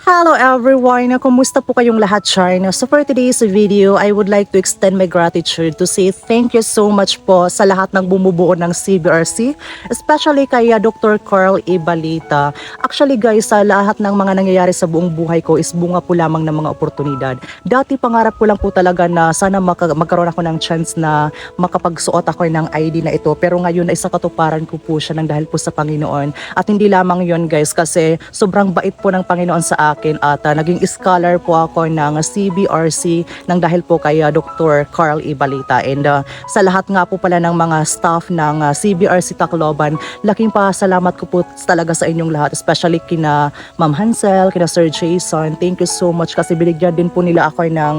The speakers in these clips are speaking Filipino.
Hello everyone! Kumusta po kayong lahat, China? So for today's video, I would like to extend my gratitude to say thank you so much po sa lahat ng bumubuo ng CBRC, especially kay Dr. Carl E. Balita. Actually guys, sa lahat ng mga nangyayari sa buong buhay ko is bunga po lamang ng mga oportunidad. Dati pangarap ko lang po talaga na sana magkaroon ako ng chance na makapagsuot ako ng ID na ito. Pero ngayon ay sa katuparan ko po siya ng dahil po sa Panginoon. At hindi lamang yon guys, kasi sobrang bait po ng Panginoon sa akin at naging scholar po ako ng CBRC ng dahil po kay Dr. Carl E. Balita. And sa lahat nga po pala ng mga staff ng CBRC Tacloban, laking pasalamat ko po talaga sa inyong lahat, especially kina Ma'am Hansel, kina Sir Jason. Thank you so much kasi binigyan din po nila ako ng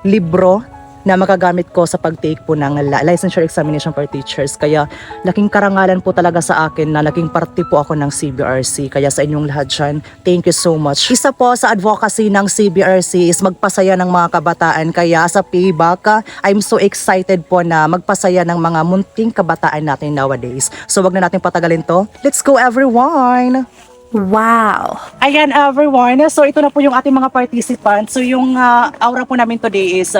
libro na magagamit ko sa pag-take po ng licensure examination for teachers. Kaya laking karangalan po talaga sa akin na naging parte po ako ng CBRC. Kaya sa inyong lahat dyan, thank you so much. Isa po sa advocacy ng CBRC is magpasaya ng mga kabataan. Kaya sa payback, I'm so excited po na magpasaya ng mga munting kabataan natin nowadays. So wag na natin patagalin to. Let's go everyone! Wow! Ayan everyone, so ito na po yung ating mga participants. So yung aura po namin today is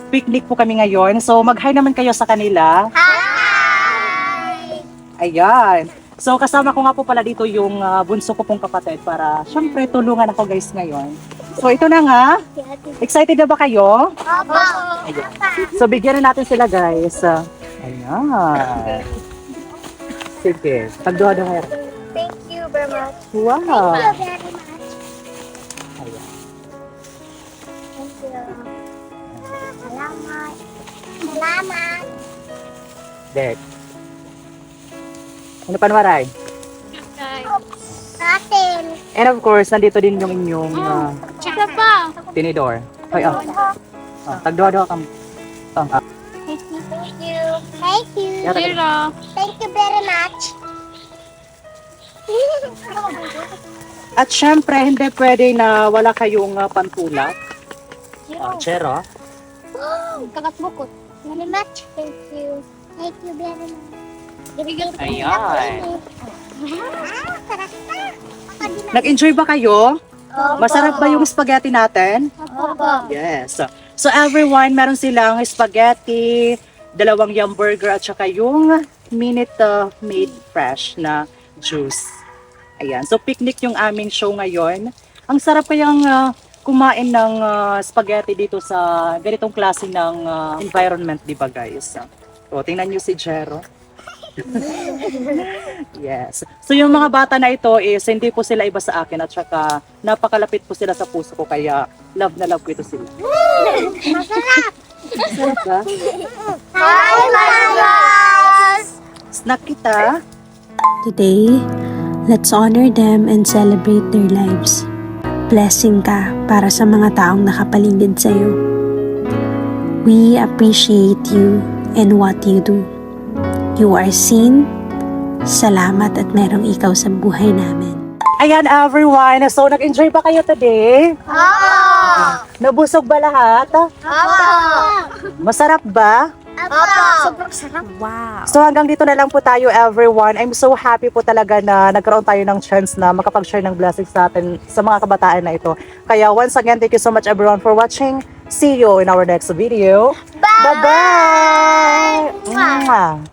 picnic po kami ngayon. So mag-hi naman kayo sa kanila. Hi! Ayan. So kasama ko nga po pala dito yung bunso ko pong kapatid para syempre tulungan ako guys ngayon. So ito na nga. Excited na ba kayo? Opo! Ayan. So bigyan na natin sila guys. Ayan. Sige. Tagduha nga. Thank you very much. Wow. Thank you very much. Ayan. Thank you. Salamat. Salamat. Dek. Ano pa naman? Atin. And of course, nandito din yung inyong Isa pa. tinidor. Ay, tagduha kami. Thank you. Thank you. Zero. Thank you very much. At syempre, hindi pwede na wala kayong pantulak. Chero. Kagat bukot. Very much. Thank you. Thank you very much. Ayan. Sarap na. Nag-enjoy ba kayo? Masarap ba yung spaghetti natin? Opo. Yes. So everyone, meron silang spaghetti, 2 yum burger at saka yung minute made fresh na juice. Ayan. So picnic yung aming show ngayon. Ang sarap kayang kumain ng spaghetti dito sa ganitong klase ng environment, di ba guys? O, tingnan nyo si Jero. Yes. So yung mga bata na ito is hindi po sila iba sa akin at saka napakalapit po sila sa puso ko kaya love na love ko ito sila. Masarap. Sarap ba? Hi, Marios! Snack kita. Today, let's honor them and celebrate their lives. Blessing ka para sa mga taong nakapaligid sa'yo. We appreciate you and what you do. You are seen. Salamat at merong ikaw sa buhay namin. Ayan everyone. So nag-enjoy ba kayo today? Opo! Nabusog ba lahat? Opo! Masarap ba? Opo! Sobrang sarap. Wow! So hanggang dito na lang po tayo everyone. I'm so happy po talaga na nagkaroon tayo ng chance na makapag-share ng blessings sa atin sa mga kabataan na ito. Kaya once again, thank you so much everyone for watching. See you in our next video. Bye! Bye-bye! Mwah!